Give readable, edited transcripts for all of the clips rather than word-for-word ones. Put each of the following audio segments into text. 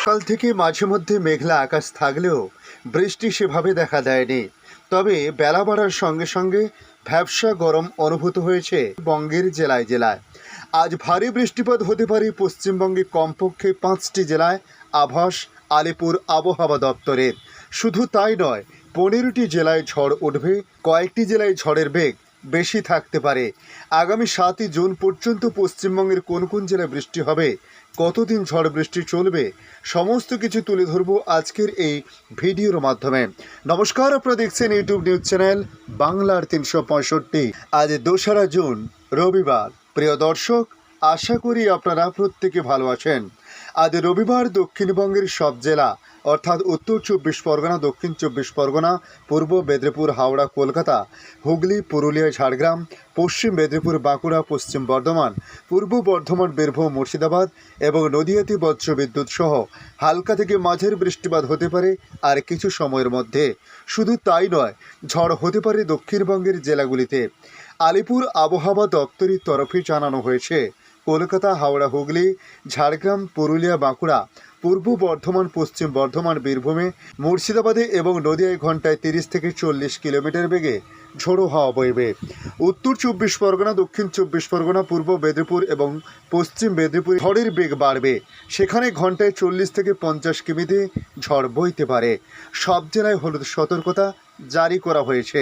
সকাল থেকে মাঝে মধ্যে মেঘলা আকাশ থাকলেও বৃষ্টি সেভাবে দেখা দেয়নি। তবে বেলা বাড়ার সঙ্গে সঙ্গে ভ্যাপসা গরম অনুভূত হয়েছে বঙ্গের জেলায় জেলায়। আজ ভারী বৃষ্টিপাত হতে পারে পশ্চিমবঙ্গে কমপক্ষে 5টি জেলায় আভাস আলিপুর আবহাওয়া দপ্তরের। শুধু তাই নয়, 15টি জেলায় ঝড় উঠবে, কয়েকটি জেলায় ঝড়ের বেগ বেশি থাকতে পারে। আগামী 7ই জুন পর্যন্ত পশ্চিমবঙ্গের কোন কোন জেলায় বৃষ্টি হবে, কতদিন ঝড় বৃষ্টি চলবে, সমস্ত কিছু তুলে ধরবো আজকের এই ভিডিওর মাধ্যমে। নমস্কার, আপনারা দেখছেন ইউটিউব নিউজ চ্যানেল বাংলার 365। আজ 2রা জুন রবিবার। প্রিয় দর্শক, আশা করি আপনারা প্রত্যেকে ভালো আছেন। আজ রবিবার দক্ষিণবঙ্গের সব জেলা অর্থাৎ উত্তর 24 পরগনা, দক্ষিণ 24 পরগনা, পূর্ব মেদিনীপুর, হাওড়া, কলকাতা, হুগলি, পুরুলিয়া, ঝাড়গ্রাম, পশ্চিম মেদিনীপুর, বাঁকুড়া, পশ্চিম বর্ধমান, পূর্ব বর্ধমান, বীরভূম, মুর্শিদাবাদ এবং নদিয়াতে বজ্রবিদ্যুৎ সহ হালকা থেকে মাঝের বৃষ্টিপাত হতে পারে আর কিছু সময়ের মধ্যে। শুধু তাই নয়, ঝড় হতে পারে দক্ষিণবঙ্গের জেলাগুলিতে। আলিপুর আবহাওয়া দপ্তরের তরফে জানানো হয়েছে, কলকাতা, হাওড়া, হুগলি, ঝাড়গ্রাম, পুরুলিয়া, বাঁকুড়া, পূর্ব বর্ধমান, পশ্চিম বর্ধমান, বীরভূমে, মুর্শিদাবাদে এবং নদিয়ায় ঘন্টায় 30 থেকে 40 কিলোমিটার বেগে ঝোড়ো হাওয়া বইবে। উত্তর 24 পরগনা, দক্ষিণ 24 পরগনা, পূর্ব মেদিনীপুর এবং পশ্চিম মেদিনীপুর ঝড়ের বেগ বাড়বে। সেখানে ঘন্টায় 40 থেকে 50 কিমিতে ঝড় বইতে পারে। সব জেলায় হলুদ সতর্কতা জারি করা হয়েছে।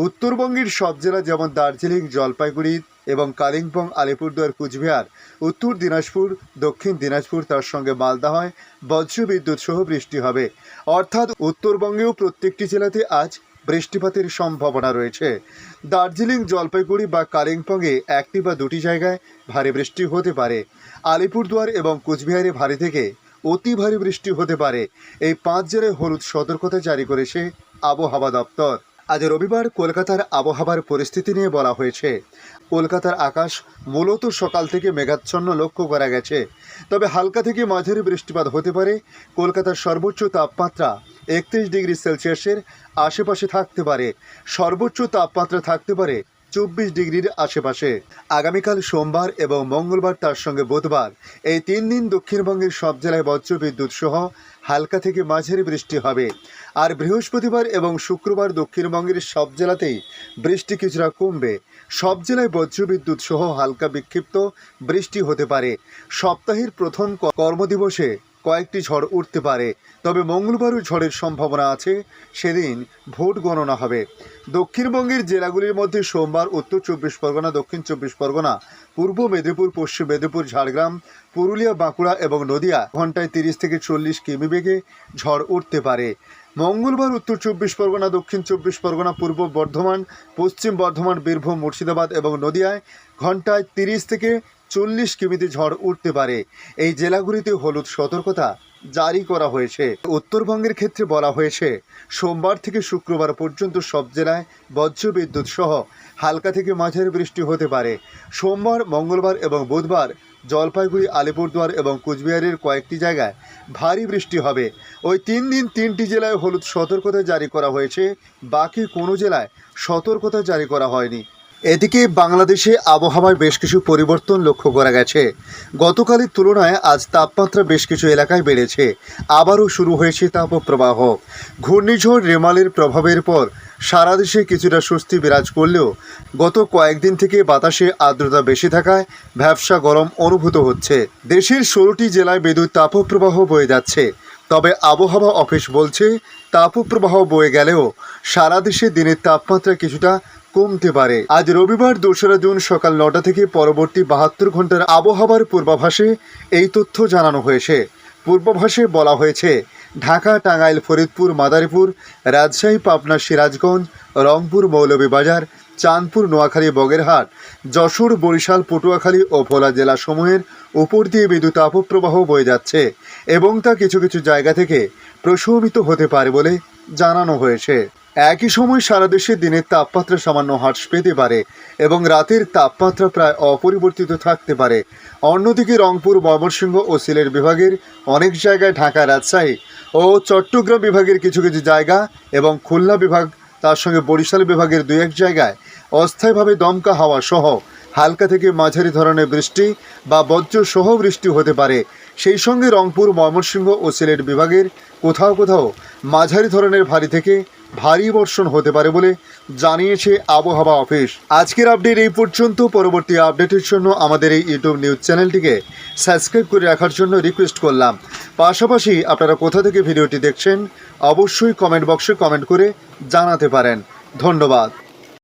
উত্তরবঙ্গের সব জেলা যেমন দার্জিলিং, জলপাইগুড়ি এবং কালিম্পং, আলিপুরদুয়ার, কুচবিহার, উত্তর দিনাজপুর, দক্ষিণ দিনাজপুর, তার সঙ্গে মালদায় বজ্রবিদ্যুৎ সহ বৃষ্টি হবে। অর্থাৎ উত্তরবঙ্গেও প্রত্যেকটি জেলাতে আজ বৃষ্টিপাতের সম্ভাবনা রয়েছে। দার্জিলিং, জলপাইগুড়ি বা কালিম্পংয়ে একটি বা দুটি জায়গায় ভারী বৃষ্টি হতে পারে। আলিপুরদুয়ার এবং কুচবিহারে ভারী থেকে অতি ভারী বৃষ্টি হতে পারে। এই 5 জেলায় হলুদ সতর্কতা জারি করেছে আবহাওয়া দপ্তর। আজ রবিবার কলকাতার আবহাওয়ার পরিস্থিতি নিয়ে বলা হয়েছে। কলকাতার আকাশ মূলত সকাল থেকে মেঘাচ্ছন্ন লক্ষ্য করা গেছে, তবে হালকা থেকে মাঝারি বৃষ্টিপাত হতে পারে। কলকাতার সর্বোচ্চ তাপমাত্রা 31 ডিগ্রি সেলসিয়াসের আশেপাশে থাকতে পারে। সর্বোচ্চ তাপমাত্রা থাকতে পারে 24 ডিগ্রির আশেপাশে। আগামীকাল সোমবার এবং মঙ্গলবার, তার সঙ্গে বুধবার, এই 3 দিন দক্ষিণবঙ্গের সব জেলায় বজ্রবিদ্যুৎ সহ হালকা থেকে মাঝারি বৃষ্টি হবে। আর বৃহস্পতিবার এবং শুক্রবার দক্ষিণবঙ্গের সব জেলাতেই বৃষ্টি কিছুটা কমবে। সব জেলায় বজ্রবিদ্যুৎ সহ হালকা বিক্ষিপ্ত বৃষ্টি হতে পারে। সপ্তাহের প্রথম কর্মদিবসে কয়েকটি ঝড় উঠতে পারে, তবে মঙ্গলবারও ঝড়ের সম্ভাবনা আছে। সেদিন ভোট গণনা হবে। দক্ষিণবঙ্গের জেলাগুলির মধ্যে সোমবার উত্তর 24 পরগনা, দক্ষিণ 24 পরগনা, পূর্ব মেদিনীপুর, পশ্চিম মেদিনীপুর, ঝাড়গ্রাম, পুরুলিয়া, বাঁকুড়া এবং নদিয়া ঘন্টায় 30 থেকে 40 কিমি বেগে ঝড় উঠতে পারে। মঙ্গলবার উত্তর 24 পরগনা, দক্ষিণ 24 পরগনা, পূর্ব বর্ধমান, পশ্চিম বর্ধমান, বীরভূম, মুর্শিদাবাদ এবং নদিয়ায় ঘন্টায় 30 থেকে 40 কিমিতে ঝড় উঠতে পারে। এই জেলাগুলিতে হলুদ সতর্কতা জারি করা হয়েছে। উত্তরবঙ্গের ক্ষেত্রে বলা হয়েছে, সোমবার থেকে শুক্রবার পর্যন্ত সব জেলায় বজ্রবিদ্যুৎ সহ হালকা থেকে মাঝারি বৃষ্টি হতে পারে। সোমবার, মঙ্গলবার এবং বুধবার জলপাইগুড়ি, আলিপুরদুয়ার এবং কুচবিহারের কয়েকটি জায়গায় ভারী বৃষ্টি হবে। ওই 3 দিন 3টি জেলায় হলুদ সতর্কতা জারি করা হয়েছে, বাকি কোনো জেলায় সতর্কতা জারি করা হয়নি। এদিকে বাংলাদেশে আবহাওয়ায় বেশ কিছু পরিবর্তন লক্ষ্য করা গেছে। গতকালের তুলনায় আজ তাপমাত্রা বেশ কিছু এলাকায় বেড়েছে। আবারও শুরু হয়েছে তাপপ্রবাহ। ঘূর্ণিঝড় রেমালের প্রভাবের পর সারা দেশে কিছুটা স্বস্তি বিরাজ করলেও গত কয়েকদিন থেকে বাতাসে আর্দ্রতা বেশি থাকায় ভ্যাপসা গরম অনুভূত হচ্ছে। দেশের 16টি জেলায় বিদ্যুৎ তাপপ্রবাহ বয়ে যাচ্ছে। তবে আবহাওয়া অফিস বলছে, তাপপ্রবাহ বয়ে গেলেও সারা দেশে দিনের তাপমাত্রা কিছুটা কমতে পারে। আজ রবিবার 2রা জুন সকাল 9টা থেকে পরবর্তী 72 ঘন্টার আবহাওয়ার পূর্বাভাসে এই তথ্য জানানো হয়েছে। পূর্বাভাসে বলা হয়েছে, ঢাকা, টাঙ্গাইল, ফরিদপুর, মাদারীপুর, রাজশাহী, পাবনা, সিরাজগঞ্জ, রংপুর, মৌলভীবাজার, চাঁদপুর, নোয়াখালী, বগেরহাট, যশোর, বরিশাল, পটুয়াখালী ও ভোলা জেলাসমূহের উপর দিয়ে বিদ্যুৎ তাপপ্রবাহ বয়ে যাচ্ছে এবং তা কিছু কিছু জায়গা থেকে প্রশমিত হতে পারে বলে জানানো হয়েছে। একই সময় সারা দেশে দিনের তাপমাত্রা সামান্য হ্রাস পেতে পারে এবং রাতের তাপমাত্রা প্রায় অপরিবর্তিত থাকতে পারে। অন্যদিকে রংপুর, ময়মনসিংহ ও সিলেট বিভাগের অনেক জায়গায়, ঢাকা, রাজশাহী ও চট্টগ্রাম বিভাগের কিছু কিছু জায়গা এবং খুলনা বিভাগ, তার সঙ্গে বরিশাল বিভাগের 2-1 জায়গায় অস্থায়ীভাবে দমকা হাওয়া সহ হালকা থেকে মাঝারি ধরনের বৃষ্টি বা বজ্রসহ বৃষ্টি হতে পারে। সেই সঙ্গে রংপুর, ময়মনসিংহ ও সিলেট বিভাগের কোথাও কোথাও মাঝারি ধরনের ভারী থেকে ভারী বর্ষণ হতে পারে বলে জানিয়েছে আবহাওয়া অফিস। আজকের আপডেট এই পর্যন্ত। পরবর্তী আপডেটের জন্য আমাদের এই ইউটিউব নিউজ চ্যানেলটিকে সাবস্ক্রাইব করে রাখার জন্য রিকোয়েস্ট করলাম। পাশাপাশি আপনারা কোথা থেকে ভিডিওটি দেখছেন অবশ্যই কমেন্ট বক্সে কমেন্ট করে জানাতে পারেন। ধন্যবাদ।